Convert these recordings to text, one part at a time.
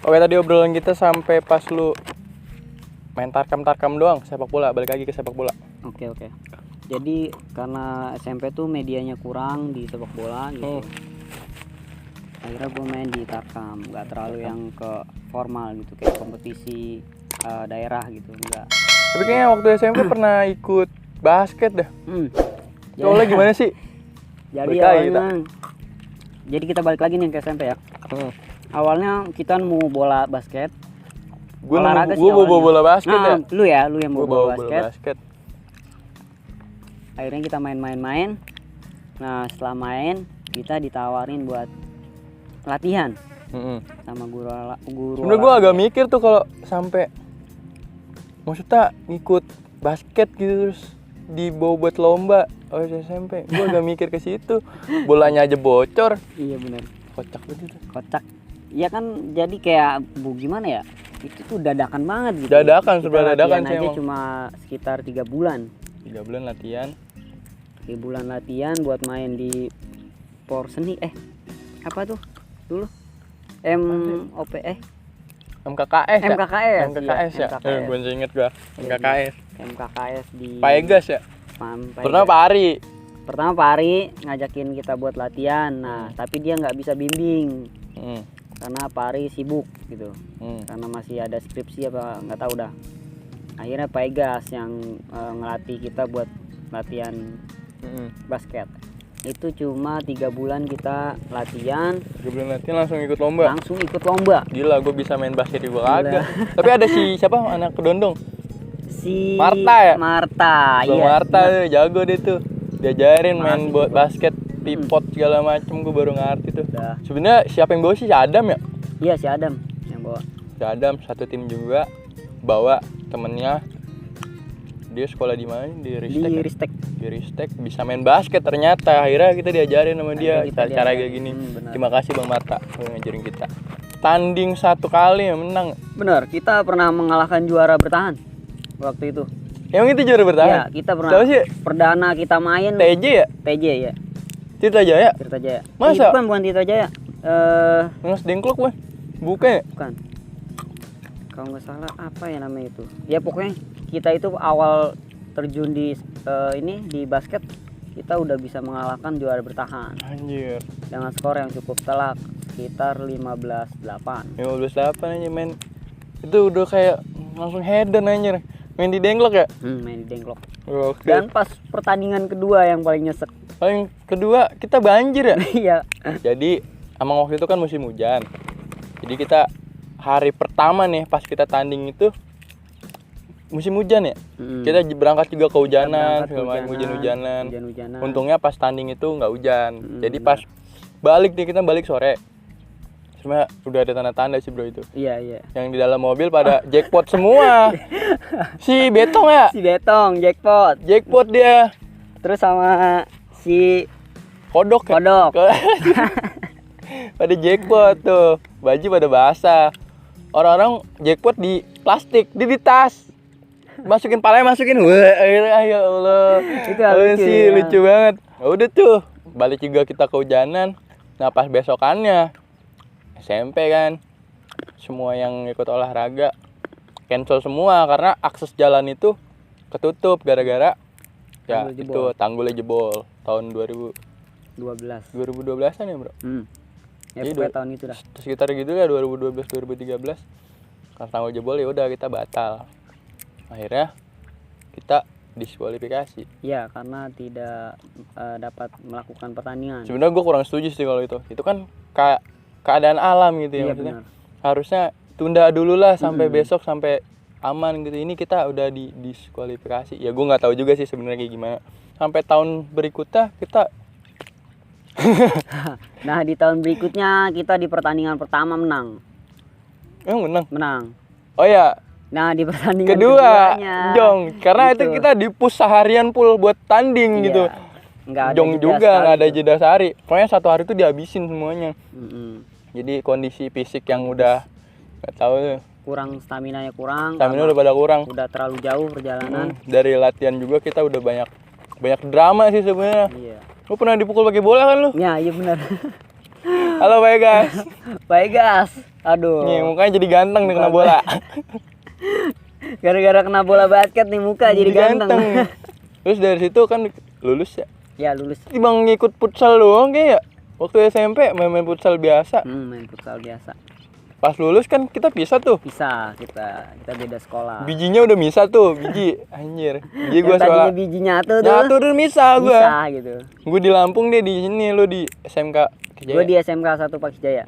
Oke, tadi obrolan kita sampai pas lu main tarkam doang, sepak bola, balik lagi ke sepak bola. Oke. Jadi karena SMP tuh medianya kurang di sepak bola gitu. Akhirnya gue main di tarkam, nggak terlalu yang ke formal gitu kayak kompetisi daerah gitu, enggak. Tapi kayaknya waktu SMP pernah ikut basket dah. Soalnya gimana sih? Jadi Balik lagi awalnya, jadi kita balik lagi nih ke SMP ya. Awalnya kita mau bola basket. Gue Olahraga sih bawa awalnya. bola basket ya. Lu yang mau Gue bola bawa bola basket. basket. Akhirnya kita main. Nah setelah main kita ditawarin buat latihan sama guru. Sebenernya gue agak mikir tuh kalau sampai maksudnya ngikut basket gitu terus dibawa buat lomba SMP. Gue agak mikir ke situ. Bolanya aja bocor. Iya benar. Kocak begitu. Kocak. Iya kan jadi kayak gimana ya? Itu tuh dadakan banget gitu. Dadakan, Kita sebenarnya dadakan latihan sih aja emang. cuma sekitar 3 bulan. 3 bulan latihan. 3 bulan latihan buat main di Porseni apa tuh dulu MKKS ya? MKKS MKKS ya? Gue inget gue MKKS MKKS di Paegas ya? Pertama Pertama Pak Ari ngajakin kita buat latihan. Nah tapi dia nggak bisa bimbing karena Pak Ari sibuk gitu, karena masih ada skripsi apa nggak tahu dah. Akhirnya Paegas yang ngelatih kita buat latihan basket. Itu cuma 3 bulan kita latihan. 3 bulan latihan langsung ikut lomba. Gila, gue bisa main basket juga kagak. Tapi ada si siapa anak kedondong? Si Marta ya? Marta, Bang iya. Marta tuh jago deh tuh. Diajarin main buat basket, pivot segala macem, gue baru ngerti tuh. Sebenarnya siapa yang bawa sih? Si Adam ya? Iya, si Adam yang bawa. Si Adam satu tim juga bawa temennya. Dia sekolah di mana? Di Ristek. Di Ristek bisa main basket ternyata. Akhirnya kita diajarin sama dia cara kayak gini. Terima kasih Bang Marta udah ngajarin kita. Tanding 1 kali ya menang. Bener, kita pernah mengalahkan juara bertahan waktu itu. Emang itu juara bertahan? Iya, kita pernah. Tahu sih? Perdana kita main TJ ya? TJ ya. Tirta Jaya? Tirta Jaya. Masa? Bukan Tirta Jaya. Mas Dengklok weh. Bukan ya? Bukan. Kalau nggak salah apa ya namanya itu? Ya pokoknya kita itu awal terjun di di basket, kita udah bisa mengalahkan juara bertahan. Anjir. Dengan skor yang cukup telak, sekitar 15-8. 15-8 aja main. Itu udah kayak langsung headen anjir. Main di Dengklok ya? Main di Dengklok. Oke. Dan pas pertandingan kedua yang paling nyesek. Paling kedua kita banjir ya? Iya. Jadi emang waktu itu kan musim hujan. Jadi kita hari pertama nih pas kita tanding itu musim hujan ya. Kita berangkat juga kehujanan, hujan-hujanan. Untungnya pas tanding itu nggak hujan. Jadi pas balik nih kita balik sore. Cuma udah ada tanda-tanda sih bro itu. Iya. Yang di dalam mobil pada jackpot semua. Si Betong ya? Si Betong jackpot. Jackpot dia. Terus sama si Kodok. Pada jackpot tuh. Baju pada basah. Orang-orang jackpot di plastik, di tas. Masukin palanya, masukin. Wah, ya Allah. Itu lucu banget. Udah tuh, balik juga kita kehujanan. Nah, pas besokannya SMP kan, semua yang ikut olahraga cancel semua karena akses jalan itu ketutup gara-gara ya itu tanggulnya jebol tahun 2012-an ya bro. Ya pokoknya tahun itu dah. Sekitar gitu ya 2012-2013. Karena tanggul jebol ya udah kita batal. Akhirnya kita diskualifikasi. Iya, karena tidak dapat melakukan pertandingan. Sebenarnya gue kurang setuju sih kalau itu. Itu kan kayak keadaan alam gitu ya, maksudnya. Benar. Harusnya tunda dulu lah sampai besok sampai aman gitu. Ini kita udah diskualifikasi. Ya gue nggak tahu juga sih sebenarnya kayak gimana. Sampai tahun berikutnya kita Nah, di tahun berikutnya kita di pertandingan pertama menang. Menang. Oh ya. Nah, di pertandingan kedua Jong, karena gitu. Itu kita di-push seharian full buat tanding gitu. Jong juga nggak ada jeda sehari. Pokoknya 1 hari itu dihabisin semuanya. Jadi kondisi fisik yang udah nggak tahu tuh. Stamina kurang. Stamina udah pada kurang. Udah terlalu jauh perjalanan. Dari latihan juga kita udah banyak drama sih sebenarnya. Iya. Lu pernah dipukul pakai bola kan lu? Ya, iya benar. Halo Paegas. Paegas. Aduh. Nih, mukanya jadi ganteng nih kena bola. Gara-gara kena bola basket nih muka jadi ganteng. Terus dari situ kan lulus ya. Ya lulus. Bang ngikut futsal doang kayak ya. Waktu SMP main-main futsal biasa. Main futsal biasa. Pas lulus kan kita pisah tuh. Bisa, kita beda sekolah. Bijinya udah misah tuh, biji. Anjir. Biji gua tadinya sekolah. biji nyatu tuh. Nyatu udah misah gua. Bisa gitu. Gua di Lampung deh, di sini lu di SMK Kijaya. Gua di SMK 1 Pakijaya.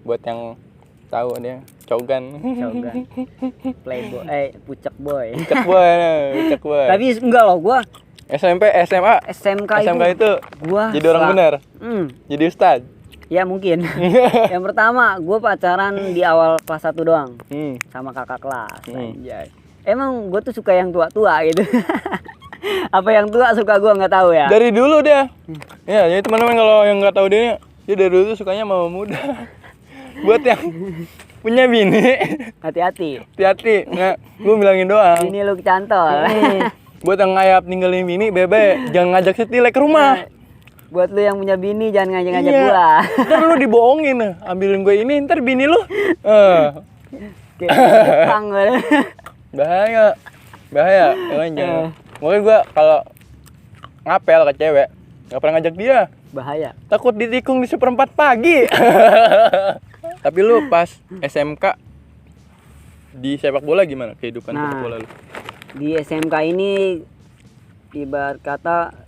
Buat yang tahu dia, Cogan. Cogan. Playboy, pucek boy. Pucek boy, pucek boy. Tapi enggak loh, gua SMP, SMA. SMK itu gua jadi orang benar. Jadi ustad. Ya mungkin. Yang pertama, gue pacaran di awal kelas 1 doang. Sama kakak kelas. Anjay. Emang gue tuh suka yang tua-tua gitu. Apa yang tua suka gue nggak tahu ya. Dari dulu dia. Ya, jadi teman-teman kalau yang nggak tahu dia dari dulu tuh sukanya mama muda. Buat yang punya bini, hati-hati. Hati-hati. Nggak, gue bilangin doang. Bini lu kecantol. Buat yang ngayap ninggalin bini, bebe, jangan ngajak si Tilek ke rumah. Buat lu yang punya bini jangan ngajak-ngajak gua. Ntar lu dibohongin, ambilin gue ini, ntar bini lu Kayak bahaya, jangan. Mungkin gue kalau ngapel ke cewek, nggak pernah ngajak dia. Bahaya. Takut ditikung di 1/4 pagi. Tapi lu pas SMK di sepak bola gimana kehidupan sepak bola lu? Di SMK ini ibarat kata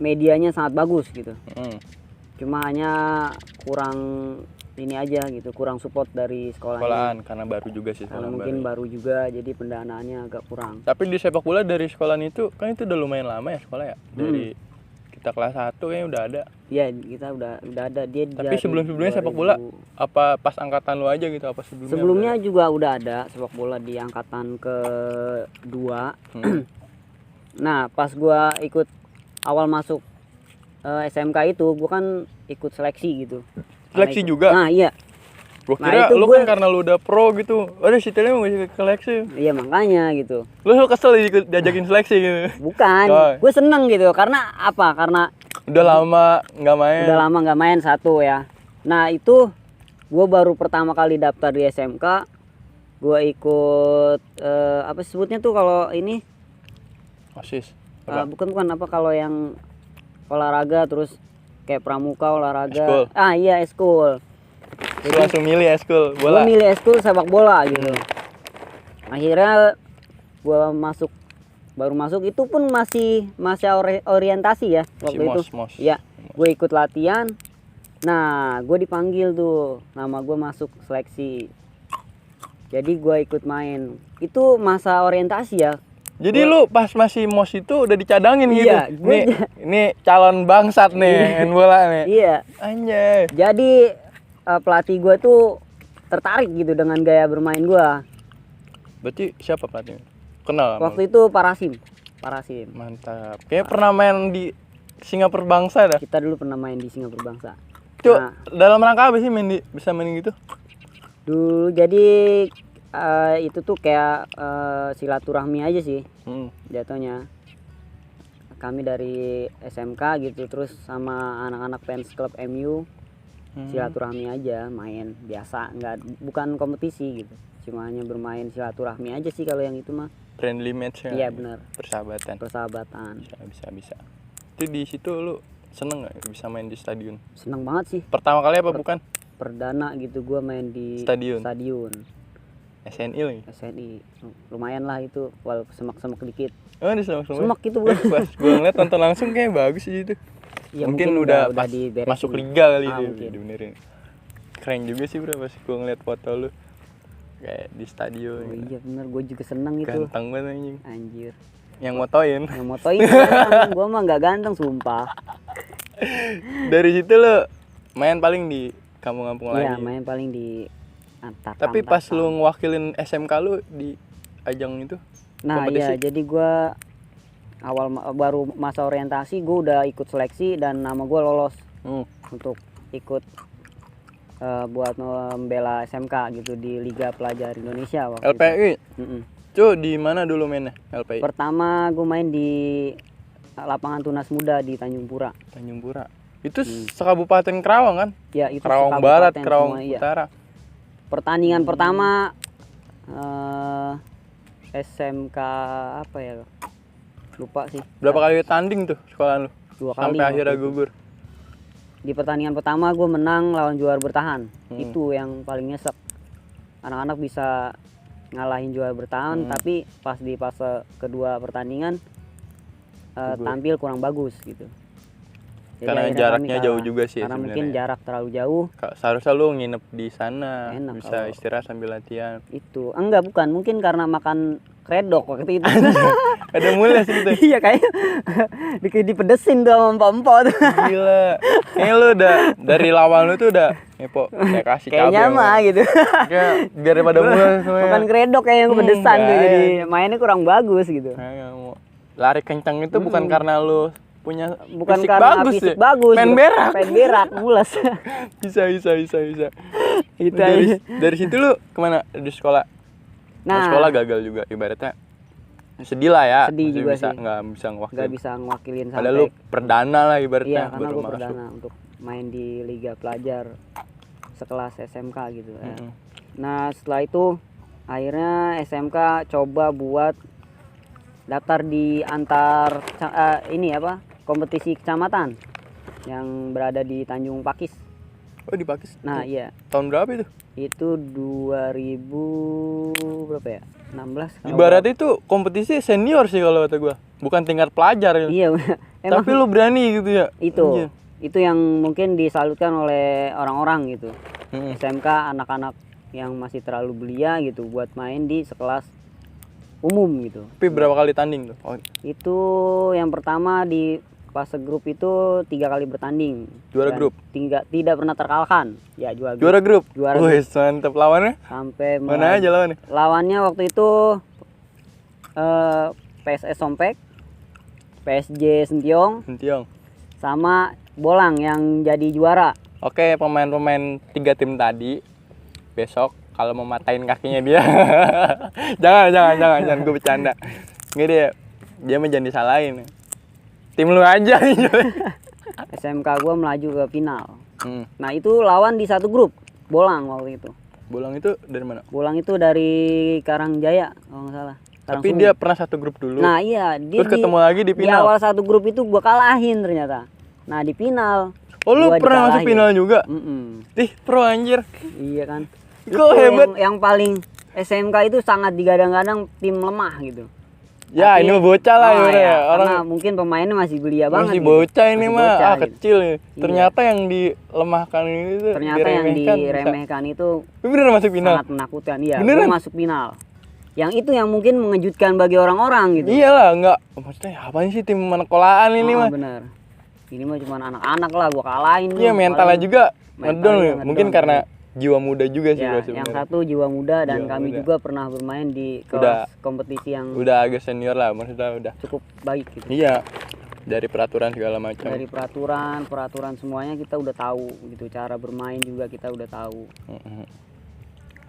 medianya sangat bagus gitu. Cuma hanya kurang ini aja gitu, kurang support dari sekolahan karena baru juga sih. Karena mungkin baru juga, jadi pendanaannya agak kurang. Tapi di sepak bola dari sekolahan itu kan itu udah lumayan lama ya sekolah ya. Dari kita kelas 1 kayaknya udah ada. Iya, kita udah ada dia. Tapi sebelumnya sepak bola apa pas angkatan lu aja gitu apa sebelumnya? Sebelumnya juga udah ada sepak bola di angkatan ke-2. Nah, pas gua ikut awal masuk SMK itu, gua kan ikut seleksi gitu. Seleksi juga? Nah, iya. Gua kira lu kan karena lu udah pro gitu. Aduh, si Tele mau ikut seleksi. Iya, makanya gitu. Lu kesel diajakin seleksi gitu? Bukan, gue seneng gitu. Karena apa? Karena udah lama nggak main satu ya. Nah, itu gue baru pertama kali daftar di SMK. Gue ikut apa sebutnya tuh kalau ini? OSIS. Bukan apa kalau yang olahraga terus kayak pramuka olahraga. Eskul. Iya, eskul. Jadi langsung milih eskul bola. Gue milih eskul sepak bola gitu. Akhirnya gue baru masuk itu pun masih orientasi ya waktu itu. Iya, gue ikut latihan. Nah, gue dipanggil tuh, nama gue masuk seleksi. Jadi gue ikut main. Itu masa orientasi ya. Jadi lu pas masih MOS itu udah dicadangin gitu. Iya, ini calon bangsat nih main bola nih. Iya. Anjay. Jadi pelatih gue tuh tertarik gitu dengan gaya bermain gue. Berarti siapa pelatihnya? Kenal? Waktu itu Parasim. Mantap. Kayaknya pernah main di Singapura Bangsa dah. Kita dulu pernah main di Singapura Bangsa. Dalam rangka apa sih bisa main gitu? Dulu jadi itu tuh kayak silaturahmi aja sih jatuhnya. Kami dari SMK gitu terus sama anak-anak fans klub MU silaturahmi aja, main biasa, bukan kompetisi gitu, cuma hanya bermain silaturahmi aja sih kalau yang itu mah. Friendly match ya? Iya benar. Persahabatan. Bisa. Itu di situ lu seneng nggak bisa main di stadion? Seneng banget sih. Pertama kali apa bukan? Perdana gitu gua main di stadion. SNI lagi? SNI, lumayan lah itu, walaupun semak-semak dikit. Oh, di semak-semak? Semak gitu gua. Pas gua ngeliat nonton langsung kayak bagus sih itu. Ya, mungkin udah pas masuk liga kali itu dibenerin. Keren juga sih bro pas gua ngeliat foto lu kayak di stadion. Oh iya bener, gua juga seneng itu. Ganteng banget anjir. Yang motoin gua mah nggak ganteng sumpah. Dari situ lo main paling di kampung-kampung lagi? Iya, main paling di Tapi pas lu ngewakilin SMK lu di ajang itu? Nah iya, jadi gua baru masa orientasi gua udah ikut seleksi dan nama gua lolos untuk ikut buat membela SMK gitu di Liga Pelajar Indonesia waktu LPI? Cuy, di mana dulu mainnya LPI? Pertama gua main di lapangan Tunas Muda di Tanjung Pura. Itu sekabupaten Kerawang kan? Ya, itu Kerawang Barat, Kerawang Utara. Pertandingan pertama SMK apa ya? Lupa sih. Berapa kali tanding tuh sekolah lu? 2 kali. Sampai akhirnya waktu itu. gugur. Di pertandingan pertama gue menang lawan juara bertahan. Itu yang paling nyesek. Anak-anak bisa ngalahin juara bertahan, tapi pas di fase kedua pertandingan tampil kurang bagus gitu. Jadi Karena akhirnya jaraknya kami jauh kalah. juga sih Karena sebenarnya. mungkin jarak terlalu jauh. Seharusnya lu nginep di sana, Enak bisa kalau- istirahat sambil latihan. Itu enggak, bukan, mungkin karena makan kredok waktu itu. Ada mules gitu. Iya kayak dipedesin tuh sama empok-empok tuh. Gila. Kayaknya lu udah dari lawan lu tuh udah ngepo kayak kasih Kayaknya cabai. mah gitu. Kayak daripada mules semuanya. Makan kredok kayak yang kepedesan tuh, bahaya. jadi mainnya kurang bagus gitu. Kayak mau lari kencang itu bukan karena lu punya Bukan fisik karena bagus fisik ya. bagus. Pengen gitu. berak. Pengen berak, mules. Bisa. Itu dari, aja. dari situ lu kemana di sekolah? Nah, Sekolah gagal juga ibaratnya. Sedih lah ya. Sedih Maksudnya juga bisa, sih. nggak bisa ngewakilin. nggak bisa ngewakilin Padahal sampai lu perdana lah ibaratnya. iya, karena baru gue masuk. perdana untuk main di Liga Pelajar sekelas SMK gitu ya. Nah setelah itu akhirnya SMK coba buat daftar di antar ini apa, kompetisi kecamatan yang berada di Tanjung Pakis. Oh di Pakis. Nah iya, Tahun berapa itu? itu 2000 berapa ya, 16 kalau Ibaratnya itu kompetisi senior sih kalau kata gua. Bukan tingkat pelajar ya. iya. Emang Tapi lu berani gitu ya. itu Anjir. itu yang mungkin disalutkan oleh orang-orang gitu. Mm-mm. SMK anak-anak yang masih terlalu belia gitu buat main di sekelas umum gitu. Tapi berapa kali tanding tuh? Oh, Itu yang pertama di fase grup itu 3 kali bertanding. Juara Dan grup? tidak pernah terkalahkan. Ya juara grup. juara grup. Juara Wih, mantep lawannya. Sampai Mana aja lawannya? lawannya waktu itu PSS Sompek, PSG Sentiong, Sentiong. sama Bolang yang jadi juara. Oke, pemain-pemain 3 tim tadi besok kalau mau matahin kakinya dia. jangan gue bercanda. Nggak dia mah jangan disalahin. Tim lu aja. SMK gua melaju ke final. Hmm. Nah, itu lawan di satu grup, Bolang waktu itu. Bolang itu dari mana? Bolang itu dari Karangjaya kalau nggak salah. Tapi Karangsungu. dia pernah satu grup dulu. Nah iya, dia Terus ketemu lagi di Di final. awal satu grup itu gua kalahin ternyata. Nah di final. Oh, lu gua pernah masuk dikalahin. final juga? Mm-mm. Ih, pro anjir. Iya kan. Kok Itu hebat? Yang paling SMK itu sangat digadang-gadang tim lemah gitu. Ya, Tapi- ini mah bocah lah Oh, ya. iya, Orang karena mungkin pemainnya masih belia masih banget. bocah gitu. ini Masih mah, bocah gitu. kecil ya. Iya. Ternyata yang dilemahkan ini tuh Ternyata yang diremehkan bisa. diremehkan itu Lu beneran masuk final? sangat menakutkan. Iya, Beneran? gua masuk final. Yang itu yang mungkin mengejutkan bagi orang-orang gitu. Iyalah, enggak. Maksudnya apaan sih tim manekolahan ini mah? Bener. Ini mah cuma anak-anak lah, gua kalahin. Iya, lu, mentalnya paling. juga Mentalnya ngedon ya. ngedon. Mungkin karena jiwa muda juga sih Ya, gua yang sebenarnya. satu jiwa muda dan Jiwa kami muda. juga pernah bermain di Udah. kelas kompetisi yang Udah agak senior lah, maksudnya udah. cukup baik gitu. Iya. Dari peraturan segala macam. Dari peraturan semuanya kita udah tahu gitu, cara bermain juga kita udah tahu. Mm-mm.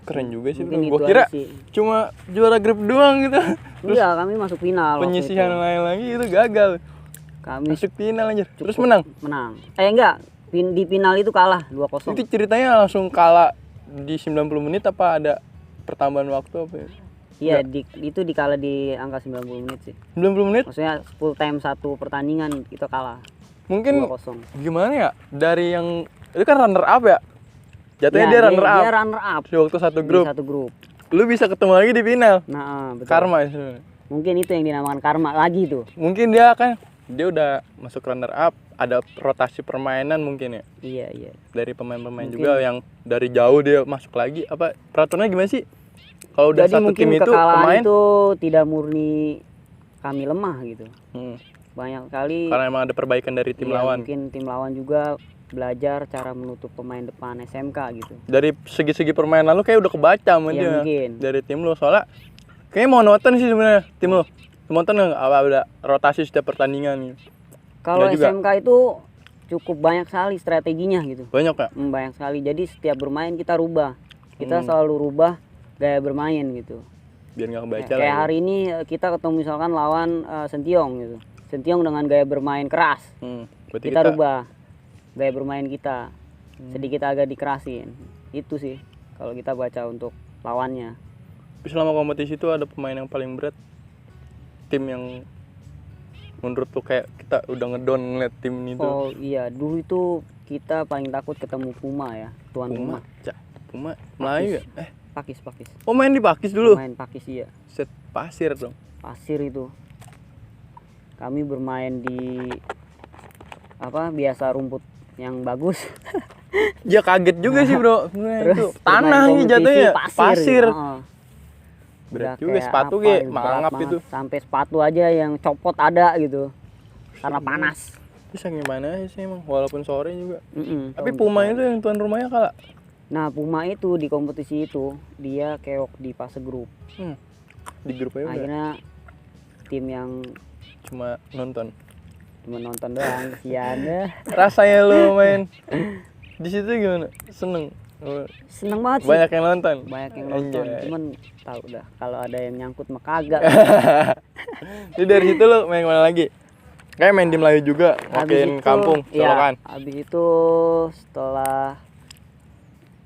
Keren juga sih, Mungkin bro. itu Gua kira aja sih. cuma juara grup doang gitu. Iya, kami masuk final. waktu Penyisihan itu. lain lagi itu gagal. Kami Masuk final aja. Terus menang. menang. Enggak, di final itu kalah 2-0. Itu ceritanya langsung kalah di 90 menit apa ada pertambahan waktu apa ya? Iya, itu dikalah di angka 90 menit sih. 90 menit? Maksudnya full time satu pertandingan kita kalah Mungkin 2-0. gimana ya? Dari yang itu kan runner up ya? Jatuhnya Ya, dia runner up. Dia runner up Di waktu satu di grup. satu grup. Lu bisa ketemu lagi di final. Nah, betul. Karma itu. Mungkin itu yang dinamakan karma lagi tuh. Mungkin dia udah masuk runner up, ada rotasi permainan mungkin ya. Iya, iya. Dari pemain-pemain Mungkin. juga yang dari jauh dia masuk lagi. Apa peraturannya gimana sih? Kalau udah Jadi satu mungkin tim itu kekalahan pemain itu tidak murni kami lemah gitu. Hmm, Banyak kali karena emang ada perbaikan dari tim iya, lawan. mungkin tim lawan juga belajar cara menutup pemain depan SMK gitu. Dari segi-segi permainan lu kayak udah kebaca sama Iya, dia. mungkin. Dari tim lu soalnya kayaknya mau nonton sih sebenarnya tim lu. Nonton nggak apa udah rotasi setiap pertandingan gitu. Kalau Nggak juga. SMK itu cukup banyak sekali strateginya gitu. Banyak ya? Banyak sekali. Jadi setiap bermain kita rubah. Kita selalu rubah gaya bermain gitu. Biar nggak kebaca Kayak lah. hari ini kita ketemu misalkan lawan Sentiong gitu. Sentiong dengan gaya bermain keras. Berarti Kita rubah gaya bermain kita. Sedikit agak dikerasin. Itu sih kalau kita baca untuk lawannya. Selama kompetisi itu ada pemain yang paling berat, tim yang menurut tuh kayak kita udah ngedon ngeliat tim itu. Oh iya, dulu itu kita paling takut ketemu Puma ya, tuan Puma, rumah. Puma Melayu ya? Pakis. Oh main di Pakis dulu? Main Pakis iya. Set pasir dong. Pasir itu. Kami bermain di biasa rumput yang bagus. Ya kaget juga sih bro. Terus itu tanah bermain nih jatuhnya ya? pasir. Berat Udah juga kayak sepatu apa, kayak berat mangap banget. itu. Sampai sepatu aja yang copot ada gitu. Karena panas. Bisa gimana sih emang walaupun sore juga. Tapi Untuk Puma main. itu yang tuan rumahnya kalah. Nah Puma itu di kompetisi itu dia keok di fase grup. Di grup aja udah Akhirnya tim yang cuma nonton. cuma nonton doang, kesian deh. Rasanya lu main di situ gimana? Seneng? Seneng banget sih. Banyak yang nonton. Banyak yang nonton. Anjay. Cuman tahu dah kalau ada yang nyangkut mah kagak. Jadi dari situ lu main mana lagi? Kayak main di Melayu juga, makin kampung, Solokan. Habis itu setelah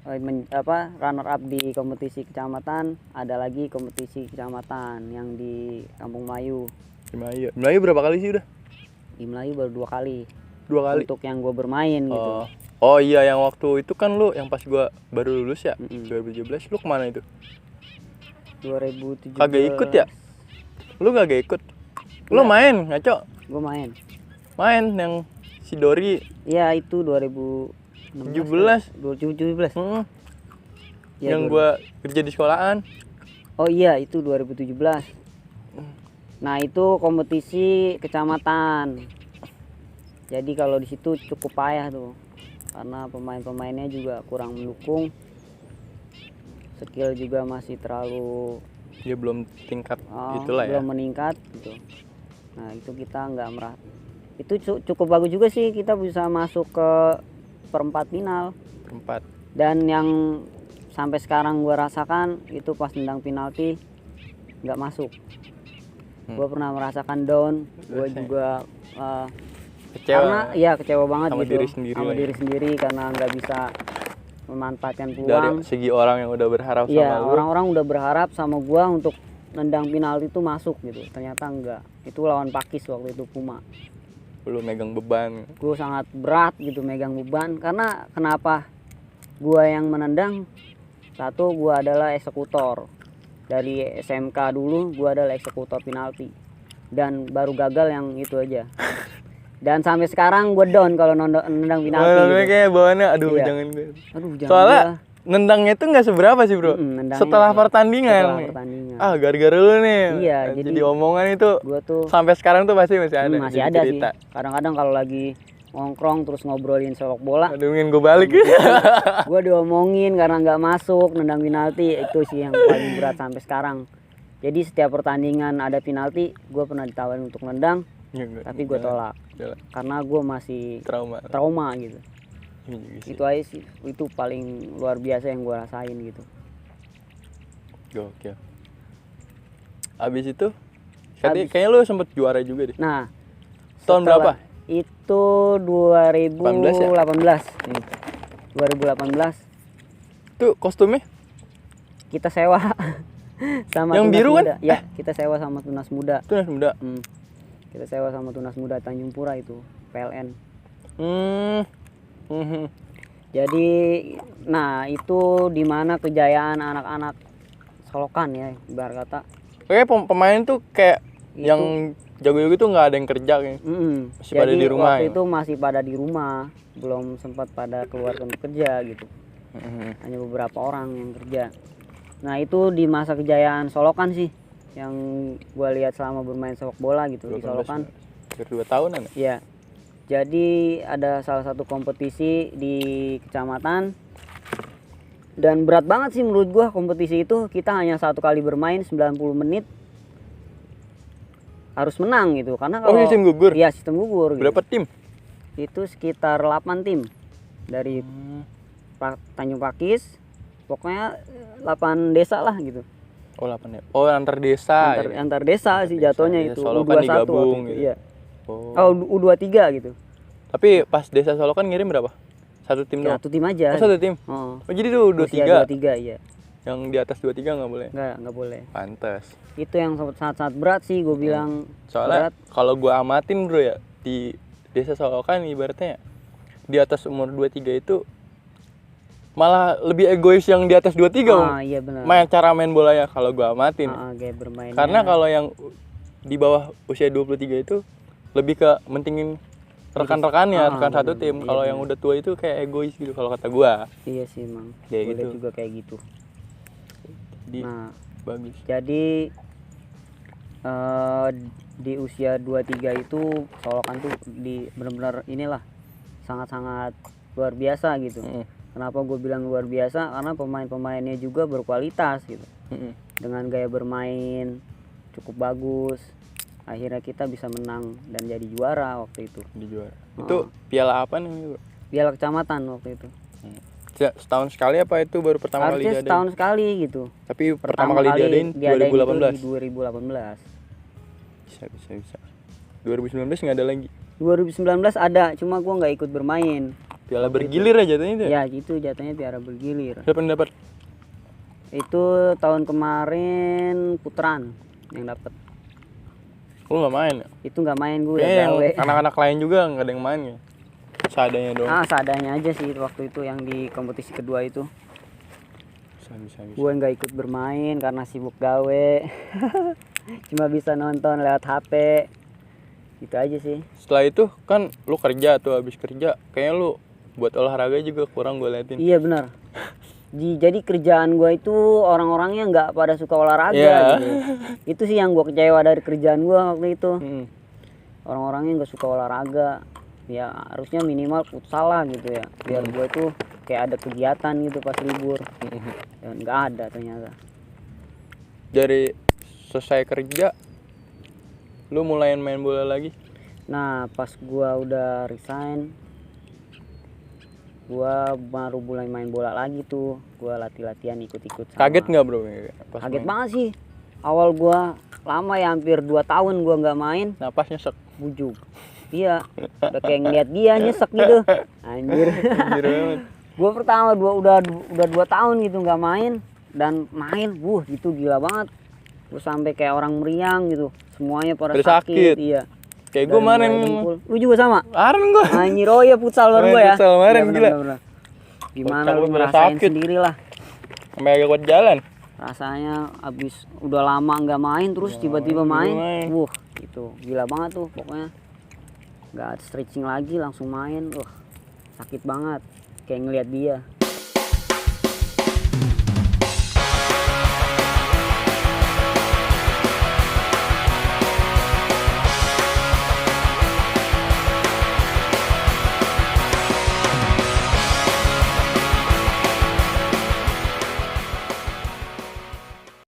runner up di kompetisi kecamatan, ada lagi kompetisi kecamatan yang di Kampung Melayu. Di Melayu. Melayu berapa kali sih udah? Di Melayu baru 2 kali. 2 kali. Untuk yang gue bermain gitu. Oh iya, yang waktu itu kan lu yang pas gua baru lulus ya, 2017, lu kemana itu? 2017. Kagak ikut ya? Lu kagak ikut? Lu main, ngaco? Gue main. Main yang si Dori. Iya itu 2017. 2017. Ya, Yang gua kerja di sekolahan. Oh iya itu 2017. Nah itu kompetisi kecamatan. Jadi kalau di situ cukup payah tuh, karena pemain-pemainnya juga kurang mendukung. Skill juga masih terlalu Dia belum tingkat itulah ya. belum meningkat gitu. Nah itu kita nggak merah. Itu cukup bagus juga sih, kita bisa masuk ke perempat final. Perempat. Dan yang sampai sekarang gue rasakan itu pas nendang penalti nggak masuk. Gue pernah merasakan down, gue juga kecewa. karena iya kecewa banget sama gitu diri sendiri sama ya. diri sendiri karena nggak bisa memanfaatkan Dari peluang. segi orang yang udah berharap Iya, sama lu. orang-orang udah berharap sama gue untuk nendang penalti itu masuk gitu, ternyata enggak. Itu lawan Pakis waktu itu Puma. Lu megang beban. Gue sangat berat gitu megang beban, karena kenapa gue yang menendang? Satu, gue adalah eksekutor. Dari SMK dulu gue adalah eksekutor penalti, dan baru gagal yang itu aja. Dan sampai sekarang gue down kalau nendang penalti gitu. Kayak bawaannya aduh Iya. jangan gue. Aduh, jangan Soalnya gua. nendangnya itu nggak seberapa sih bro. Nendangnya Setelah itu. pertandingan. Setelah pertandingan. Gara-gara lu nih. Iya, jadi omongan itu Gue tuh sampai sekarang tuh masih ada. masih jadi ada cerita. sih. Kadang-kadang kalau lagi nongkrong terus ngobrolin sepak bola, Aduh ingin gue balik. gue diomongin karena nggak masuk nendang penalti. Itu sih yang paling berat sampai sekarang. Jadi setiap pertandingan ada penalti, gue pernah ditawarin untuk nendang, tapi gue tolak karena gue masih trauma gitu. Itu aja sih, itu paling luar biasa yang gue rasain gitu. Gokil. Abis itu kayaknya lu sempet juara juga deh. Nah, Tahun berapa? Itu 2018. 2018 Tuh kostumnya kita sewa sama yang Tunas biru Muda. kan? Ya, kita sewa sama Tunas Muda. Tunas Muda. Kita sewa sama Tunas Muda Tanjung Pura itu, PLN. Jadi, nah itu dimana kejayaan anak-anak Solokan ya, ibarat kata. Kayak pemain tuh kayak Itu. yang jago-jago itu nggak ada yang kerja kayak. Masih Jadi pada di rumah. waktu Ya? itu masih pada di rumah, belum sempat pada keluar untuk kerja gitu. Hanya beberapa orang yang kerja. Nah itu di masa kejayaan Solokan sih, yang gue lihat selama bermain sepak bola gitu di Solokan. Hampir 2 tahunan ya? Iya. Jadi ada salah satu kompetisi di kecamatan, dan berat banget sih menurut gua kompetisi itu. Kita hanya 1 kali bermain 90 menit harus menang gitu, karena kalau sistem gugur? Iya, sistem gugur gitu. Berapa tim? Itu sekitar 8 tim dari Tanjung Pakis, pokoknya 8 desa lah gitu. Oh 8 ya? Oh antar desa Antar desa sih jatuhnya itu. Solokan U21 digabung waktu itu, gitu. iya. Oh. U23 gitu. Tapi pas desa Solokan ngirim berapa? Satu tim doang? Satu tim aja. Oh, satu tim? Oh. Oh jadi tuh 23? 23 iya. Yang di atas 23 nggak boleh? Nggak boleh. Pantes. Itu yang sangat berat sih gue bilang. Soalnya berat. kalau gue amatin bro ya, di Desa Solokan ibaratnya di atas umur 23 itu malah lebih egois yang di atas 23 Iya benar. cara main bolanya kalau gue amatin. Kayak bermain. Karena kalau yang di bawah usia 23 itu lebih ke mentingin rekan-rekannya, rekan satu tim. Iya, kalau yang udah tua itu kayak egois gitu kalau kata gue. Iya sih emang. Kayak Boleh gitu. juga kayak gitu. Jadi bagus. Jadi di usia 23 itu Solokan tuh di benar-benar inilah sangat-sangat luar biasa gitu. Kenapa gue bilang luar biasa? Karena pemain-pemainnya juga berkualitas gitu. Dengan gaya bermain cukup bagus. Akhirnya kita bisa menang dan jadi juara waktu itu. Di juara. Itu piala apa nih? Piala kecamatan waktu itu. Setahun sekali apa itu baru pertama kali diadain? Setahun sekali gitu. Tapi pertama kali diadain 2018. Itu di 2018. Bisa. 2019 nggak ada lagi. 2019 ada, cuma gua nggak ikut bermain. Piala bergilir aja jatuhnya itu. Ya gitu jatuhnya piala bergilir. Siapa yang dapat? Itu tahun kemarin Putran yang dapat. Lu nggak main ya? Itu nggak main gue udah Kayaknya gawe. anak-anak lain juga nggak ada yang main ya. Seadanya doang. Seadanya aja sih waktu itu yang di kompetisi kedua itu. Bisa. Gue nggak ikut bermain karena sibuk gawe. Cuma bisa nonton lewat HP. Gitu aja sih. Setelah itu kan lu kerja tuh, habis kerja kayaknya lu buat olahraga juga kurang gue liatin. Iya benar. Jadi kerjaan gue itu orang-orangnya nggak pada suka olahraga gitu. Itu sih yang gue kecewa dari kerjaan gue waktu itu. Orang-orangnya nggak suka olahraga. Ya harusnya minimal futsal lah gitu ya. Biar gue tuh kayak ada kegiatan gitu pas libur. Dan nggak ada ternyata. Dari selesai kerja lu mulai main bola lagi? Nah pas gue udah resign, gue baru mulai main bola lagi tuh. Gue latihan ikut-ikut sama. Kaget nggak bro? Kaget banget sih. Awal gue lama ya, hampir 2 tahun gue nggak main. Napas nyesek. Bujug. Iya. Udah kayak ngeliat dia nyesek gitu. Anjir. Gue pertama udah 2 tahun gitu nggak main, dan main, gitu gila banget. Gue sampai kayak orang meriang gitu. Semuanya pada sakit. Iya. Kayak gue kemarin. Lu juga sama? Kemarin gue. Anjir, oh ya futsal baru gue ya. Futsal kemarin ya, gila. Bener. Gimana lu ngerasain sendiri lah. Sampai agak kuat jalan. Rasanya abis udah lama nggak main terus tiba-tiba main. Gitu. Gila banget tuh pokoknya. Nggak stretching lagi langsung main. Sakit banget. Kayak ngeliat dia.